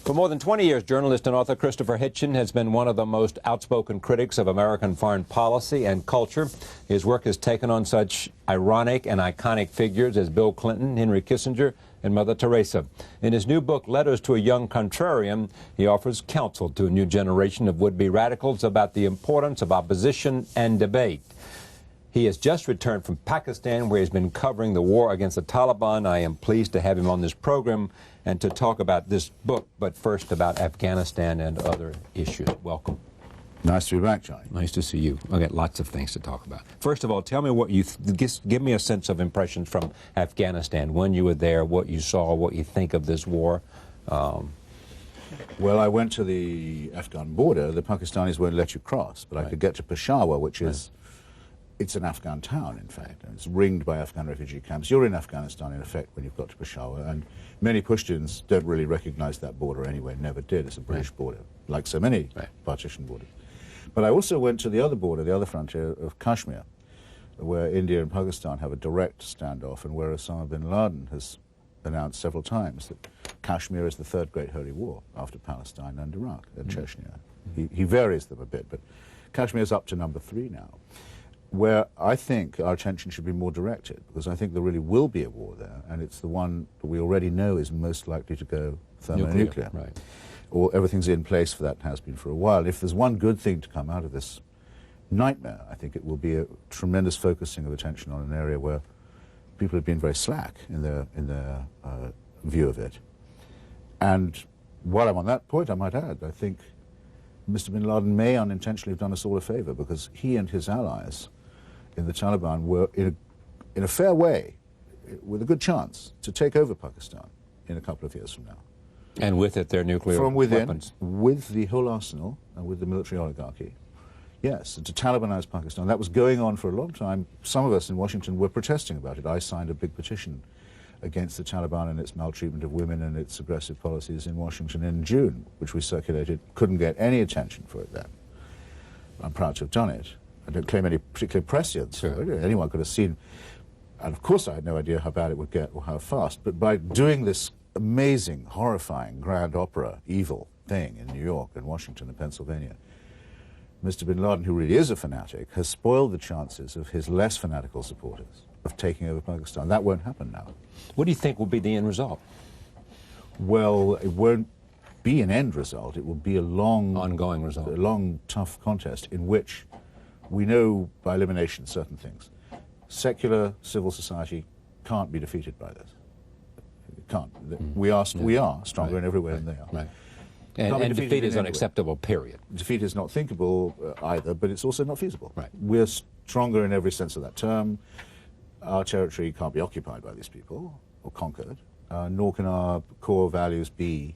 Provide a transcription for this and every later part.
For more than 20 years, journalist and author Christopher Hitchens has been one of the most outspoken critics of American foreign policy and culture. His work has taken on such ironic and iconic figures as Bill Clinton, Henry Kissinger, and Mother Teresa. In his new book, Letters to a Young Contrarian, he offers counsel to a new generation of would-be radicals about the importance of opposition and debate. He has just returned from Pakistan, where he's been covering the war against the Taliban. I am pleased to have him on this program and to talk about this book, but first about Afghanistan and other issues. Welcome. Nice to be back, Johnny. Nice to see you. I've got lots of things to talk about. First of all, tell me what you give me a sense of impressions from Afghanistan, when you were there, what you saw, what you think of this war. Well, I went to the Afghan border. The Pakistanis won't let you cross, but I could get to Peshawar, which is... It's an Afghan town, in fact, and it's ringed by Afghan refugee camps. You're in Afghanistan, in effect, when you've got to Peshawar, and many Pashtuns don't really recognize that border anyway, never did. It's a British border, like so many partition borders. But I also went to the other border, the other frontier of Kashmir, where India and Pakistan have a direct standoff, and where Osama bin Laden has announced several times that Kashmir is the third great holy war after Palestine and Iraq and Chechnya. He varies them a bit, but Kashmir is up to number 3 now, where I think our attention should be more directed, because I think there really will be a war there, and it's the one that we already know is most likely to go thermonuclear. Right. Or everything's in place for that, and has been for a while. If there's one good thing to come out of this nightmare, I think it will be a tremendous focusing of attention on an area where people have been very slack in their view of it. And while I'm on that point, I might add, I think Mr. bin Laden may unintentionally have done us all a favor, because he and his allies in the Taliban were, in a fair way, with a good chance, to take over Pakistan in a couple of years from now. And with it, their nuclear from within, weapons. With the whole arsenal and with the military oligarchy. Yes, and to Talibanize Pakistan. That was going on for a long time. Some of us in Washington were protesting about it. I signed a big petition against the Taliban and its maltreatment of women and its aggressive policies in Washington in June, which we circulated. Couldn't get any attention for it then. I'm proud to have done it. I don't claim any particular prescience. Sure. Anyone could have seen, and of course I had no idea how bad it would get or how fast, but by doing this amazing, horrifying, grand opera, evil thing in New York and Washington and Pennsylvania, Mr. bin Laden, who really is a fanatic, has spoiled the chances of his less fanatical supporters of taking over Pakistan. That won't happen now. What do you think will be the end result? Well, it won't be an end result. It will be a long... ongoing result. A long, tough contest in which we know by elimination certain things. Secular civil society can't be defeated by this. It can't. We are stronger in every way than they are. Right. And defeat is unacceptable, period. Defeat is not thinkable either, but it's also not feasible. Right. We're stronger in every sense of that term. Our territory can't be occupied by these people or conquered, nor can our core values be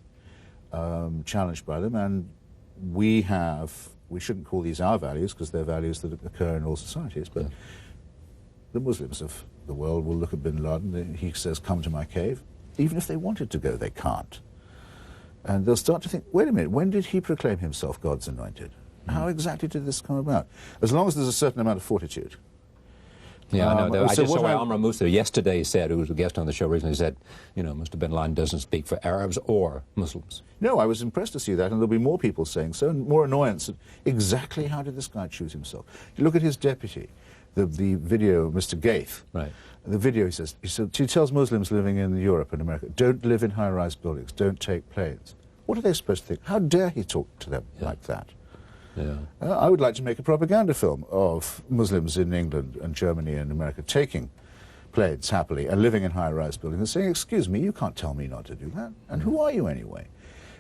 challenged by them. And we shouldn't call these our values, because they're values that occur in all societies, but the Muslims of the world will look at bin Laden. He says, come to my cave. Even if they wanted to go, they can't. And they'll start to think, wait a minute, when did he proclaim himself God's anointed? How exactly did this come about? As long as there's a certain amount of fortitude. Yeah, I know. I just saw Amr Musa yesterday said, who was a guest on the show recently, said, you know, Mr. bin Laden doesn't speak for Arabs or Muslims. No, I was impressed to see that, and there'll be more people saying so, and more annoyance at exactly how did this guy choose himself. You look at his deputy, the video, Mr. Gaith. Right. The video, he tells Muslims living in Europe and America, don't live in high-rise buildings, don't take planes. What are they supposed to think? How dare he talk to them like that? Yeah. I would like to make a propaganda film of Muslims in England and Germany and America taking planes happily and living in high-rise buildings and saying, excuse me, you can't tell me not to do that. And who are you anyway?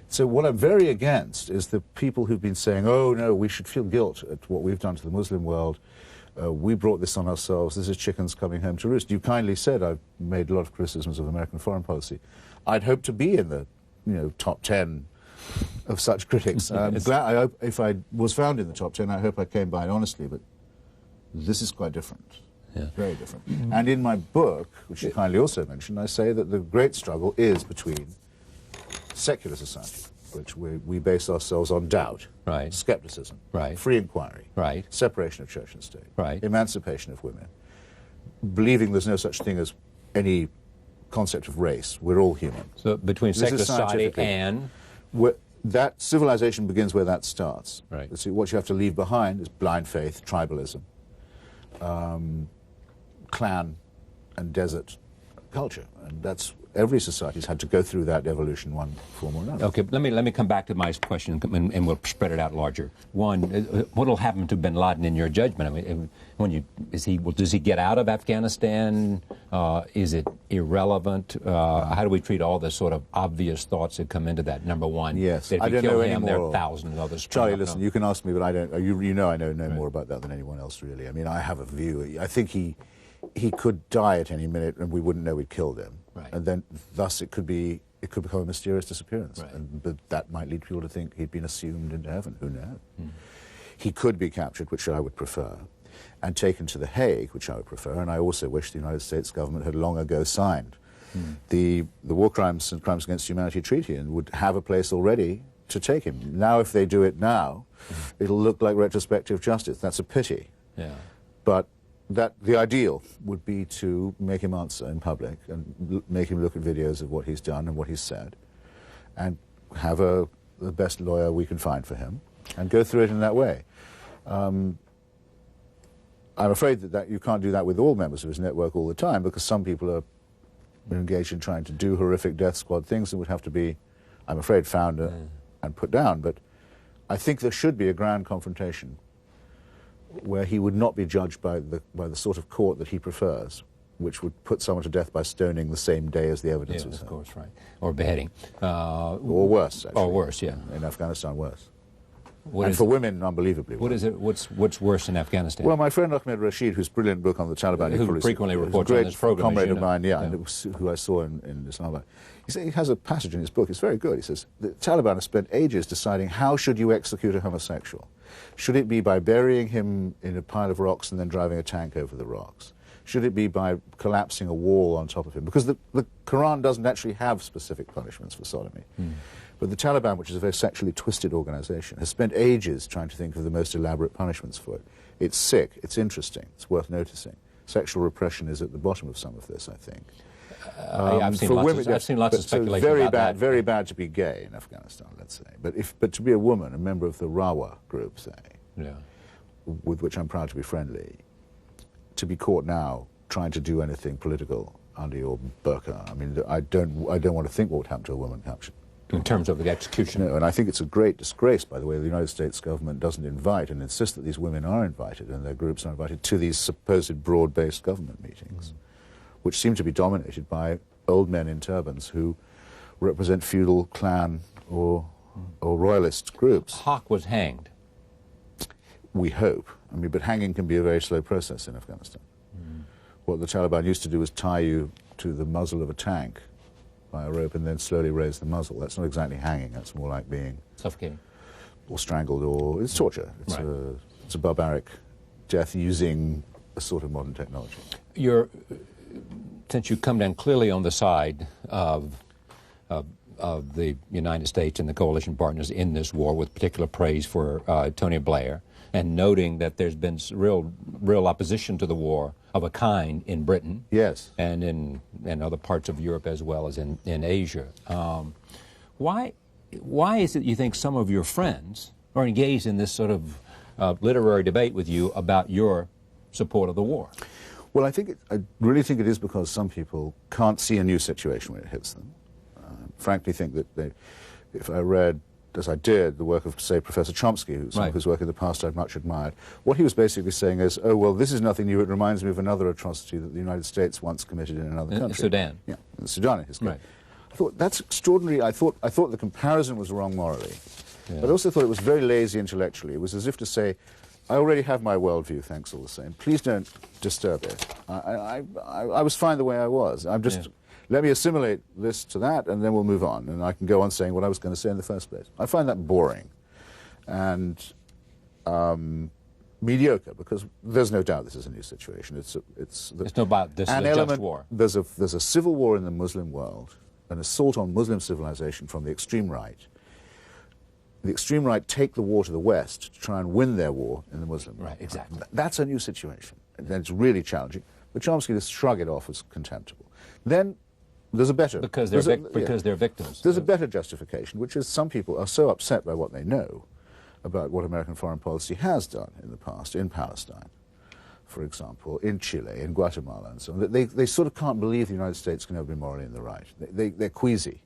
So what I'm very against is the people who've been saying, oh, no, we should feel guilt at what we've done to the Muslim world. We brought this on ourselves. This is chickens coming home to roost. You kindly said I've made a lot of criticisms of American foreign policy. I'd hope to be in the top 10 of such critics. I'm glad. If I was found in the top 10, I hope I came by it honestly, but this is quite different. Yeah. Very different. And in my book, which you kindly also mentioned, I say that the great struggle is between secular society, which we base ourselves on doubt, skepticism, free inquiry, separation of church and state, emancipation of women, believing there's no such thing as any concept of race. We're all human. So between secular society and that civilization begins where that starts. Right. See, what you have to leave behind is blind faith, tribalism, clan and desert culture, and that's every society's had to go through that evolution in one form or another. Okay, let me come back to my question, and we'll spread it out larger. One, what will happen to bin Laden in your judgment? I mean, does he get out of Afghanistan? Is it irrelevant? How do we treat all the sort of obvious thoughts that come into that? Number one, yes, that if I you don't kill know him, any there more. are thousands of others. Charlie, listen, you can ask me, but I don't. You know, I know no Right. more about that than anyone else, really. I mean, I have a view. I think he could die at any minute, and we wouldn't know we'd killed him. Right. And then, thus, it could become a mysterious disappearance. Right. But that might lead people to think he'd been assumed into heaven. Who knows? He could be captured, which I would prefer, and taken to The Hague, which I would prefer. And I also wish the United States government had long ago signed the War Crimes and Crimes Against Humanity Treaty, and would have a place already to take him. Now, if they do it now, it'll look like retrospective justice. That's a pity. Yeah. But the ideal would be to make him answer in public and make him look at videos of what he's done and what he's said, and have the best lawyer we can find for him, and go through it in that way. I'm afraid that you can't do that with all members of his network all the time, because some people are engaged in trying to do horrific death squad things that would have to be, I'm afraid, found and put down. But I think there should be a grand confrontation where he would not be judged by the sort of court that he prefers, which would put someone to death by stoning the same day as the evidence was of heard. course, right. Or beheading. Or worse, actually. Or worse, yeah. In Afghanistan, worse. What And is for it? women, unbelievably What worse. is it? What's worse in Afghanistan? Well, my friend Ahmed Rashid, whose brilliant book on the Taliban, Who you probably frequently is a reports on great this program, as comrade you of know. mine, Yeah. and it was, who I saw in Islamabad. He has a passage in his book. It's very good. He says the Taliban have spent ages deciding how should you execute a homosexual. Should it be by burying him in a pile of rocks and then driving a tank over the rocks? Should it be by collapsing a wall on top of him? Because the Quran doesn't actually have specific punishments for sodomy. But the Taliban, which is a very sexually twisted organization, has spent ages trying to think of the most elaborate punishments for it. It's sick, it's interesting, it's worth noticing. Sexual repression is at the bottom of some of this, I think. I've seen lots of speculation very about bad, that. very bad to be gay in Afghanistan, let's say. But to be a woman, a member of the Rawa group, say, Yeah. with which I'm proud to be friendly, to be caught now trying to do anything political under your burqa, I mean, I don't want to think what would happen to a woman captured. In terms of the execution. No, and I think it's a great disgrace, by the way, the United States government doesn't invite and insist that these women are invited and their groups are invited to these supposed broad-based government meetings, which seem to be dominated by old men in turbans who represent feudal, clan, or royalist groups. Hawk was hanged. We hope. I mean, but hanging can be a very slow process in Afghanistan. What the Taliban used to do was tie you to the muzzle of a tank by a rope and then slowly raise the muzzle. That's not exactly hanging. That's more like being Suffocating. or strangled, or it's torture. It's, Right. it's a barbaric death using a sort of modern technology. Since you come down clearly on the side of the United States and the coalition partners in this war, with particular praise for Tony Blair, and noting that there's been real opposition to the war of a kind in Britain, Yes. and in other parts of Europe as well as in Asia. Why is it you think some of your friends are engaged in this sort of literary debate with you about your support of the war? Well, I really think it is because some people can't see a new situation when it hits them. Frankly, think that if I read, as I did, the work of, say, Professor Chomsky, whose work in the past I've much admired, what he was basically saying is, oh, well, this is nothing new. It reminds me of another atrocity that the United States once committed in another country. Sudan. Yeah, in Sudan, in his case. Right. I thought, that's extraordinary. I thought the comparison was wrong morally. Yeah. But I also thought it was very lazy intellectually. It was as if to say, I already have my worldview, thanks all the same. Please don't disturb it. I was fine the way I was. I'm just... Yeah. Let me assimilate this to that, and then we'll move on. And I can go on saying what I was going to say in the first place. I find that boring and mediocre, because there's no doubt this is a new situation. It's no doubt this is a just war. There's a civil war in the Muslim world, an assault on Muslim civilization from the extreme right. The extreme right take the war to the West to try and win their war in the Muslim world. Right, exactly. That's a new situation, and it's really challenging. But Chomsky just shrug it off as contemptible. Then There's a better... Because they're victims. There's a better justification, which is some people are so upset by what they know about what American foreign policy has done in the past, in Palestine, for example, in Chile, in Guatemala, and so on, that they sort of can't believe the United States can ever be morally in the right. They're queasy.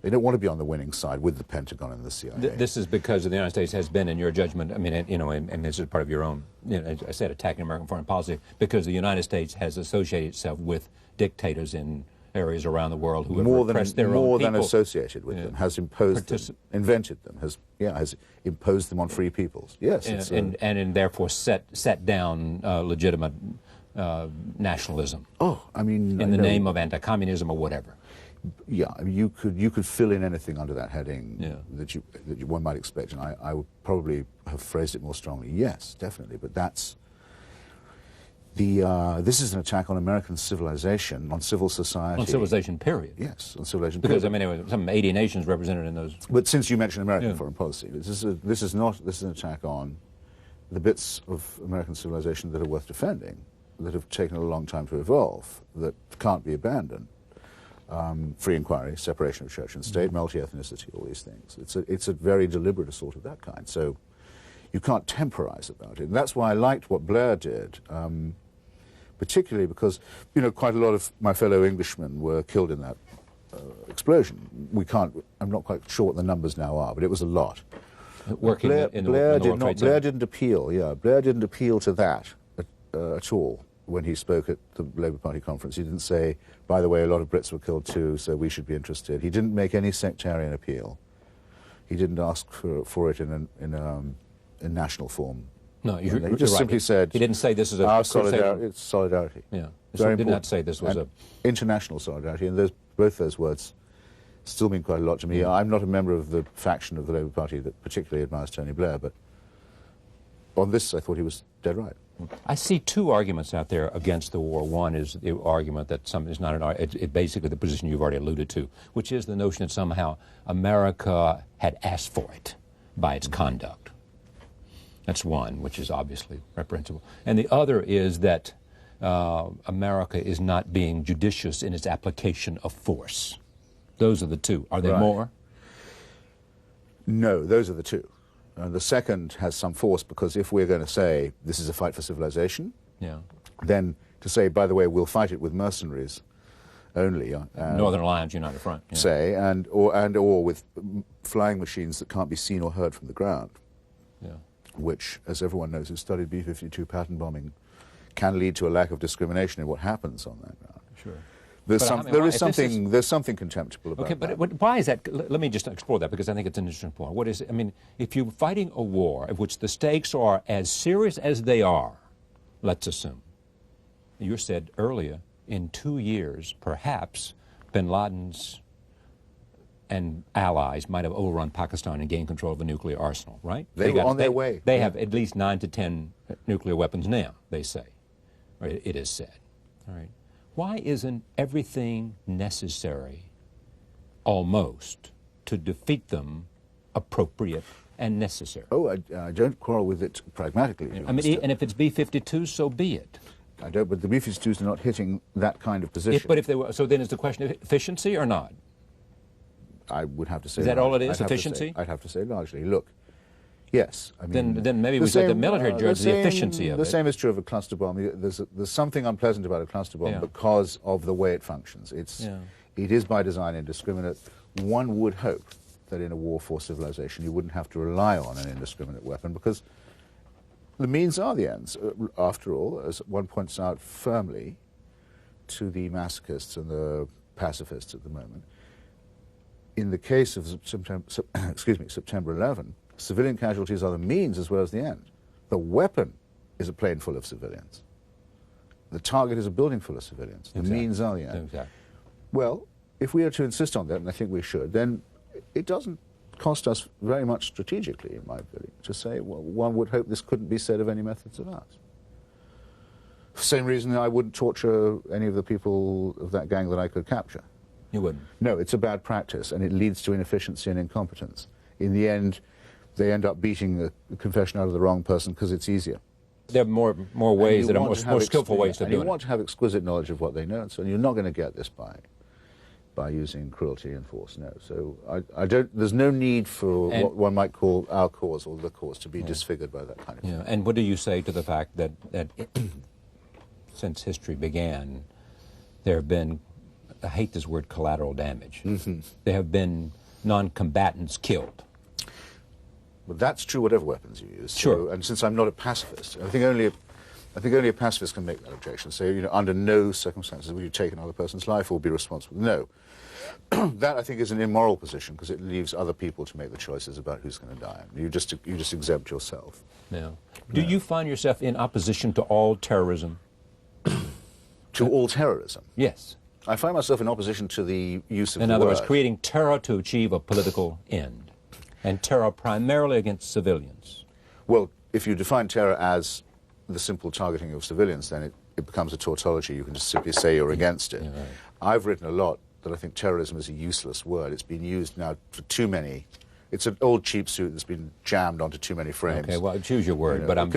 They don't want to be on the winning side with the Pentagon and the CIA. This is because the United States has been, in your judgment, I mean, you know, and this is part of your own, you know, as I said, attacking American foreign policy, because the United States has associated itself with dictators in areas around the world who have repressed their own people. More than associated with them, has imposed them, invented them, has imposed them on free peoples. Yes. And therefore set down legitimate nationalism. Oh, I mean... In the name of anti-communism or whatever. Yeah, I mean, you could fill in anything under that heading that one might expect, and I would probably have phrased it more strongly. Yes, definitely, but that's this is an attack on American civilization, on civil society, on civilization. Period. Yes, on civilization. Because period. I mean, some 80 nations represented in those. But since you mentioned American foreign policy, this is an attack on the bits of American civilization that are worth defending, that have taken a long time to evolve, that can't be abandoned. Free inquiry, separation of church and state, multi-ethnicity, all these things. It's a very deliberate assault of that kind. So you can't temporize about it. And that's why I liked what Blair did, particularly because, you know, quite a lot of my fellow Englishmen were killed in that explosion. I'm not quite sure what the numbers now are, but it was a lot. Blair didn't appeal, Blair didn't appeal to that at all. When he spoke at the Labour Party conference, he didn't say, by the way, a lot of Brits were killed too, so we should be interested. He didn't make any sectarian appeal. He didn't ask for it in national form. No, he just simply said, he didn't say this is our solidarity. It's solidarity. Yeah, he did not say this was international solidarity, and both those words still mean quite a lot to me. I'm not a member of the faction of the Labour Party that particularly admires Tony Blair, but on this, I thought he was dead right. I see two arguments out there against the war. One is the argument that it's not an argument. It's basically the position you've already alluded to, which is the notion that somehow America had asked for it by its conduct. That's one, which is obviously reprehensible. And the other is that America is not being judicious in its application of force. Those are the two. Are there more? No, those are the two. The second has some force, because if we're going to say this is a fight for civilization, then to say, by the way, we'll fight it with mercenaries only. Northern Alliance United Front. Yeah. Say, or with flying machines that can't be seen or heard from the ground, which, as everyone knows who studied B-52 pattern bombing, can lead to a lack of discrimination in what happens on that ground. Sure. There's something contemptible about that. Okay, but why is that? Let me just explore that, because I think it's an interesting point. What is it? I mean, if you're fighting a war of which the stakes are as serious as they are, let's assume, you said earlier, in 2 years, perhaps, bin Laden's and allies might have overrun Pakistan and gained control of a nuclear arsenal, right? They were on their way. They have at least 9 to 10 nuclear weapons now, they say. Or it is said. All right. Why isn't everything necessary, almost, to defeat them appropriate and necessary? Oh, I don't quarrel with it pragmatically. I mean, and if it's B-52, so be it. I don't, but the B-52s are not hitting that kind of position. But if they were, so then is the question of efficiency or not? I would have to say. Is that all it is, efficiency? I'd have to say largely. Look, yes. I mean, then maybe we said the military judge the efficiency of it. The same is true of a cluster bomb. There's something unpleasant about a cluster bomb because of the way it functions. It is by design indiscriminate. One would hope that in a war for civilization you wouldn't have to rely on an indiscriminate weapon, because the means are the ends. After all, as one points out firmly to the masochists and the pacifists at the moment, in the case of September 11, civilian casualties are the means as well as the end. The weapon is a plane full of civilians. The target is a building full of civilians. The means are the end. Exactly. Well, if we are to insist on that, and I think we should, then it doesn't cost us very much strategically, in my opinion, to say, well, one would hope this couldn't be said of any methods of ours. For the same reason I wouldn't torture any of the people of that gang that I could capture. You wouldn't? No, it's a bad practice, and it leads to inefficiency and incompetence. In the end, they end up beating the confession out of the wrong person because it's easier. There are more ways that are more skillful ways to do it. You want to have exquisite knowledge of what they know, and so you're not going to get this by by using cruelty and force. No. So I don't. There's no need for what one might call our cause or the cause to be disfigured by that kind of thing. And what do you say to the fact that since history began, there have been, I hate this word, collateral damage. There have been non-combatants killed. Well, that's true whatever weapons you use. Sure. So, and since I'm not a pacifist, I think only a pacifist can make that objection. Say, you know, under no circumstances will you take another person's life or be responsible. No. That, I think, is an immoral position because it leaves other people to make the choices about who's going to die. You just exempt yourself. Yeah. Do you find yourself in opposition to all terrorism? To all terrorism? Yes. I find myself in opposition to the use of the word. In other words, creating terror to achieve a political end, and terror primarily against civilians. Well, if you define terror as the simple targeting of civilians, then it becomes a tautology. You can just simply say you're against it. Yeah, right. I've written a lot that I think terrorism is a useless word. It's been used now for too many. It's an old cheap suit that's been jammed onto too many frames. Okay, well, choose your word, You know, but I'm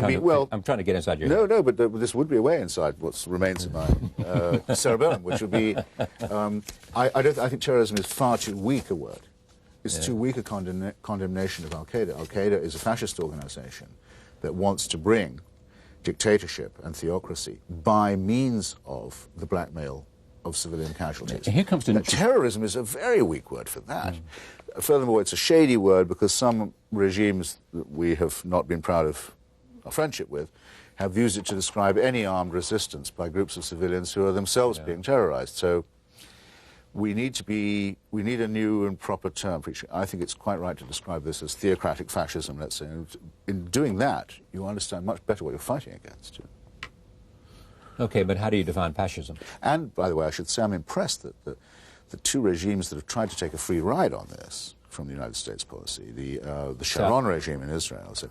trying to get inside your head. No, but this would be a way inside what remains of my cerebellum, which would be, I think terrorism is far too weak a word. It's too weak a condemnation of Al-Qaeda. Al-Qaeda is a fascist organization that wants to bring dictatorship and theocracy by means of the blackmail of civilian casualties. Here comes the terrorism is a very weak word for that. Furthermore, it's a shady word because some regimes that we have not been proud of our friendship with have used it to describe any armed resistance by groups of civilians who are themselves being terrorized. So we need a new and proper term for each. I think it's quite right to describe this as theocratic fascism, let's say. In doing that, you understand much better what you're fighting against. Okay, but how do you define fascism? And, by the way, I should say I'm impressed that the two regimes that have tried to take a free ride on this from the United States policy, the Sharon regime in Israel, said,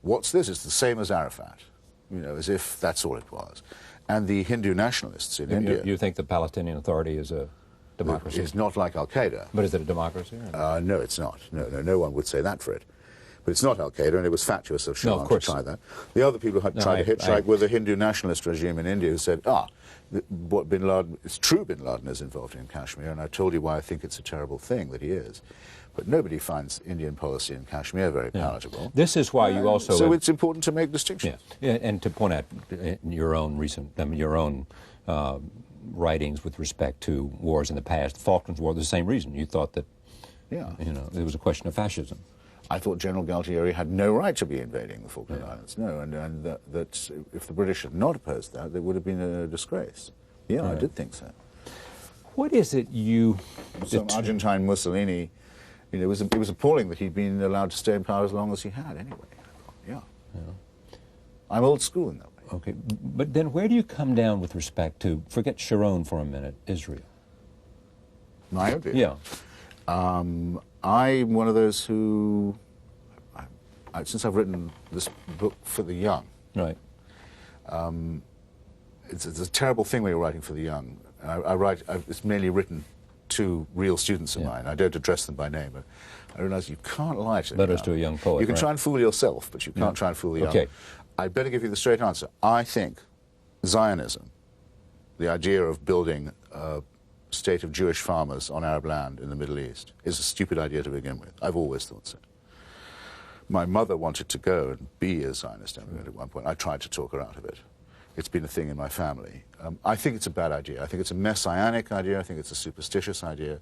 what's this? It's the same as Arafat, you know, as if that's all it was. And the Hindu nationalists in India... You think the Palestinian Authority is a democracy? It's not like Al-Qaeda. But is it a democracy? No, it's not. No one would say that for it. But it's not Al-Qaeda, and it was fatuous of Sharon to try that. The other people who tried to hitchhike were the Hindu nationalist regime in India who said, what Bin Laden, it's true Bin Laden is involved in Kashmir, and I told you why I think it's a terrible thing that he is. But nobody finds Indian policy in Kashmir very palatable. This is why you also... So it's important to make distinctions. Yeah, and to point out your own writings with respect to wars in the past, the Falklands War, the same reason. You thought that, it was a question of fascism. I thought General Galtieri had no right to be invading the Falkland Islands. No, and that if the British had not opposed that, it would have been a disgrace. Yeah, right. I did think so. What is it you... Some Argentine Mussolini, it was appalling that he'd been allowed to stay in power as long as he had anyway. Yeah. I'm old school in that way. Okay, but then where do you come down with respect to, forget Sharon for a minute, Israel? My own view? Yeah. I'm one of those who, since I've written this book for the young, right? It's a terrible thing when you're writing for the young. It's mainly written to real students of mine. I don't address them by name, but I realize you can't lie to them. Letters to a young poet. You can try and fool yourself, but you can't try and fool the young. Okay. I'd better give you the straight answer. I think Zionism, the idea of building a state of Jewish farmers on Arab land in the Middle East, is a stupid idea to begin with. I've always thought so. My mother wanted to go and be a Zionist immigrant at one point. I tried to talk her out of it. It's been a thing in my family. I think it's a bad idea. I think it's a messianic idea. I think it's a superstitious idea.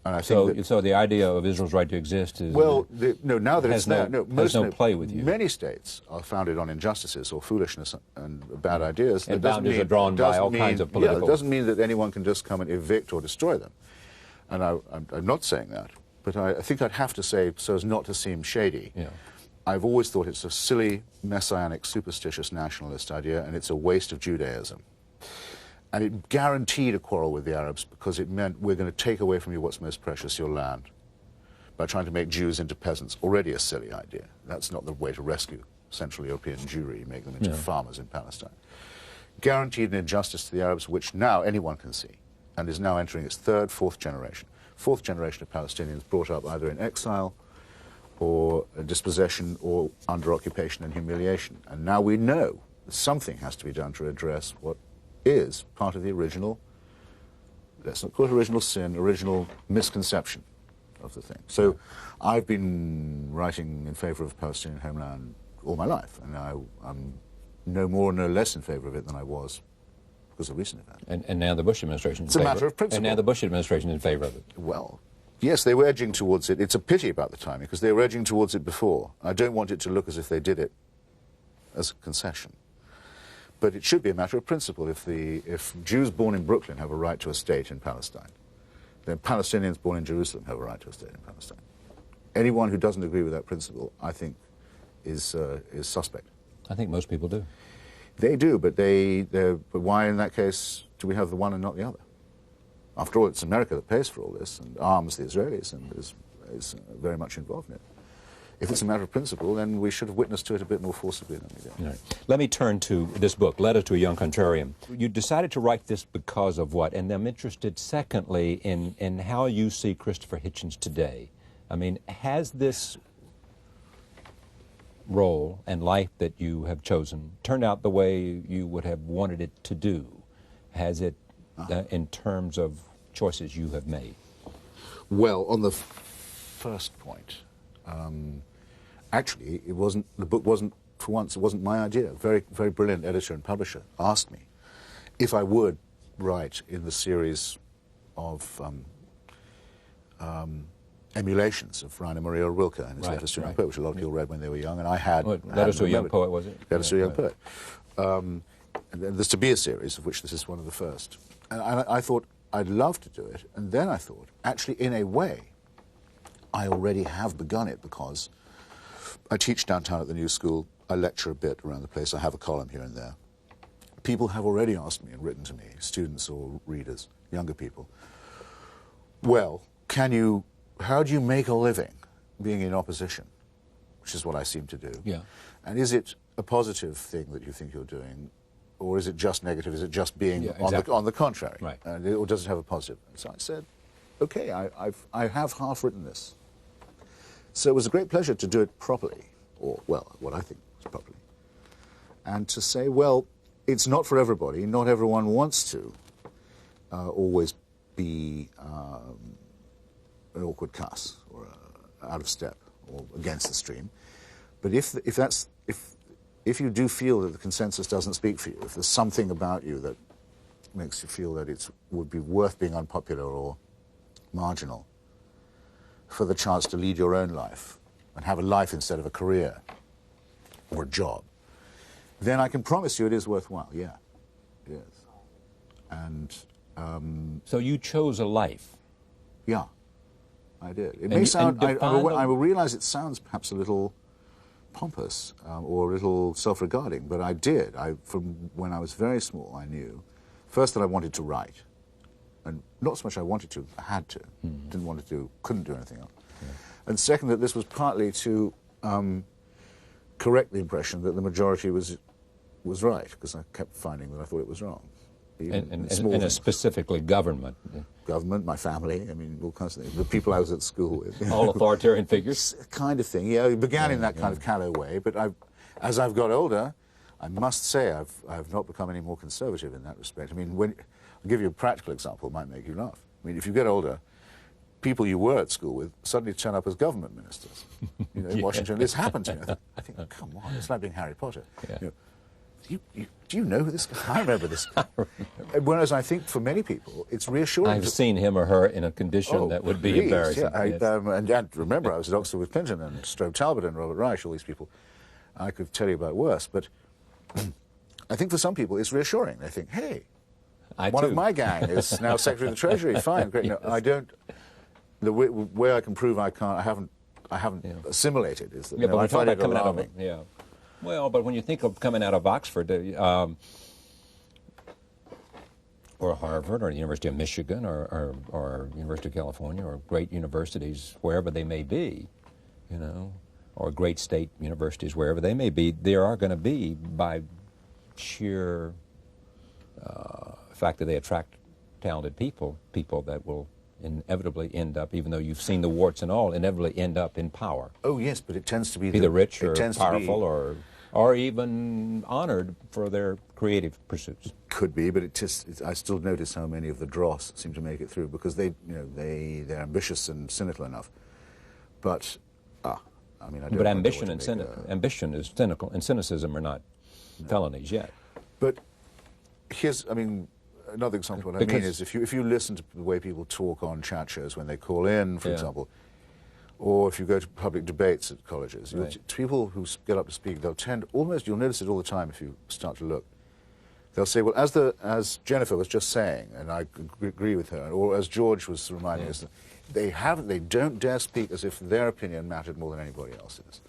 And I think so the idea of Israel's right to exist is... Well, now that it's there... has no play with you. Many states are founded on injustices or foolishness and bad ideas. And boundaries are drawn by all kinds of political... Yeah, it doesn't mean that anyone can just come and evict or destroy them. And I'm not saying that. But I think I'd have to say, so as not to seem shady, I've always thought it's a silly, messianic, superstitious nationalist idea, and it's a waste of Judaism. And it guaranteed a quarrel with the Arabs because it meant we're going to take away from you what's most precious, your land, by trying to make Jews into peasants. Already a silly idea. That's not the way to rescue Central European Jewry, make them into farmers in Palestine. Guaranteed an injustice to the Arabs, which now anyone can see, and is now entering its third, fourth generation. Fourth generation of Palestinians brought up either in exile or dispossession or under occupation and humiliation. And now we know that something has to be done to address what is part of the original let's not call it original sin, original misconception of the thing. So I've been writing in favor of Palestinian homeland all my life, and I'm no more, no less in favor of it than I was because of recent events. And now the Bush administration is in favor. It's a matter of principle. And now the Bush administration is in favor of it. Well, yes, they were edging towards it. It's a pity about the timing, because they were edging towards it before. I don't want it to look as if they did it as a concession. But it should be a matter of principle. If Jews born in Brooklyn have a right to a state in Palestine, then Palestinians born in Jerusalem have a right to a state in Palestine. Anyone who doesn't agree with that principle, I think, is suspect. I think most people do. They do, but but why in that case do we have the one and not the other? After all, it's America that pays for all this and arms the Israelis and is very much involved in it. If it's a matter of principle, then we should have witnessed to it a bit more forcibly than we did. Right. Let me turn to this book, Letter to a Young Contrarian. You decided to write this because of what? And I'm interested, secondly, in how you see Christopher Hitchens today. I mean, has this role and life that you have chosen turned out the way you would have wanted it to do? Has it, in terms of choices you have made? Well, on the first point, actually, the book wasn't, for once, it wasn't my idea. A very, very brilliant editor and publisher asked me if I would write in the series of emulations of Rainer Maria Rilke and his Letters to a Young Poet, which a lot of people read when they were young, and I had... Letters to a Young Poet, was it? Letters to a Young Poet. And there's to be a series, of which this is one of the first. And I thought I'd love to do it, and then I thought, actually, in a way, I already have begun it, because I teach downtown at the New School, I lecture a bit around the place, I have a column here and there. People have already asked me and written to me, students or readers, younger people, well, how do you make a living being in opposition, which is what I seem to do. Yeah. And is it a positive thing that you think you're doing, or is it just negative? Is it just being on the contrary? Right. Or does it have a positive? And so I said, okay, I have half written this. So it was a great pleasure to do it properly, or, well, what I think is properly. And to say, well, it's not for everybody. Not everyone wants to always be an awkward cuss, or out of step, or against the stream. But if you do feel that the consensus doesn't speak for you, if there's something about you that makes you feel that it would be worth being unpopular or marginal for the chance to lead your own life and have a life instead of a career or a job, then I can promise you it is worthwhile. Yeah, it is. And so you chose a life. Yeah, I did. It may sound. I will realize it sounds perhaps a little pompous or a little self-regarding, but I did. From when I was very small, I knew first that I wanted to write, and not so much I wanted to, I had to. Didn't want to do, couldn't do anything else. Yeah. And second, that this was partly to correct the impression that the majority was right, because I kept finding that I thought it was wrong. And specifically government. Government, my family, I mean, all kinds of things. The people I was at school with. All authoritarian figures? Kind of thing, yeah. It began in that kind of callow way, but as I've got older, I must say I've not become any more conservative in that respect. I mean, I'll give you a practical example, it might make you laugh. I mean, if you get older, people you were at school with suddenly turn up as government ministers. You know, in Washington, this happened to me. I think, come on, it's like being Harry Potter. Yeah. You know, do you know who this guy? I remember this guy. Whereas I think for many people, it's reassuring. I've seen him or her in a condition that would be embarrassing. Yeah, and remember, I was at Oxford with Clinton and Strobe Talbot and Robert Reich, all these people. I could tell you about worse, but I think for some people it's reassuring. They think, hey, one of my gang is now Secretary of the Treasury. Fine, great. Yes. No, I don't. The way I can prove I haven't assimilated is that but I find it alarming. Well, but when you think of coming out of Oxford, or Harvard, or the University of Michigan, or University of California, or great universities, wherever they may be, you know, or great state universities, wherever they may be, there are going to be, by sheer fact that they attract talented people that will inevitably end up, even though you've seen the warts and all, inevitably end up in power. Oh, yes, but it tends to be either rich or powerful or even honored for their creative pursuits. Could be, but I still notice how many of the dross seem to make it through because they're ambitious and cynical enough. But I mean, I don't. But ambition is cynical, and cynicism are not felonies yet. But here's, I mean, another example. What I mean is, if you listen to the way people talk on chat shows when they call in, for example, or if you go to public debates at colleges, people who get up to speak, they'll tend you'll notice it all the time if you start to look. They'll say, well, as Jennifer was just saying, and I agree with her, or as George was reminding us, they don't dare speak as if their opinion mattered more than anybody else's,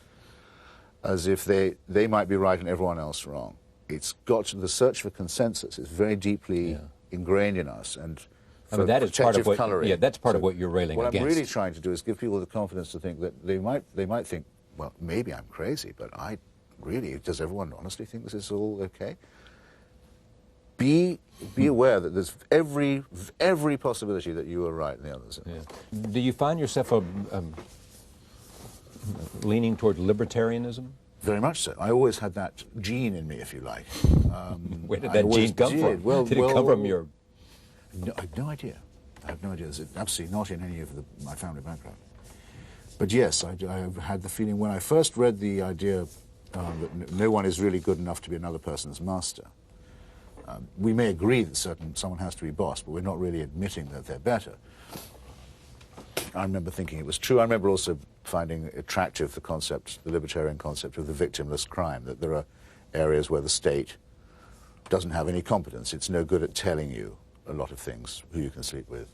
as if they might be right and everyone else wrong. It's got to the search for consensus. It's very deeply ingrained in us, and I mean, that is part of what, coloring. Yeah, that's part of what you're railing against. What I'm really trying to do is give people the confidence to think that they might think, well, maybe I'm crazy, but does everyone honestly think this is all okay? Be aware that there's every possibility that you are right and the others are wrong. Do you find yourself leaning toward libertarianism? Very much so. I always had that gene in me, if you like. Where did that gene come from? Well, did it come from your... No, I have no idea. I have no idea. It's absolutely not in any of my family background. But yes, I had the feeling when I first read the idea that no one is really good enough to be another person's master. We may agree that someone has to be boss, but we're not really admitting that they're better. I remember thinking it was true. I remember also finding attractive the libertarian concept of the victimless crime, that there are areas where the state doesn't have any competence. It's no good at telling you a lot of things, who you can sleep with,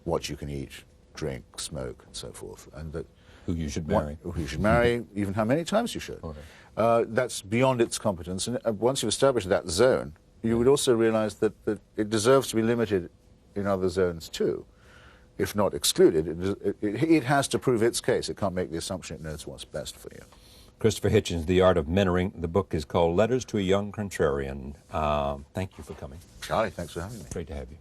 what you can eat, drink, smoke, and so forth. And that who you should marry. Who you should marry, even how many times you should. Okay. That's beyond its competence. And once you've established that zone, you would also realize that it deserves to be limited in other zones too. If not excluded, it has to prove its case. It can't make the assumption it knows what's best for you. Christopher Hitchens, The Art of Mentoring. The book is called Letters to a Young Contrarian. Thank you for coming. Charlie, thanks for having me. Great to have you.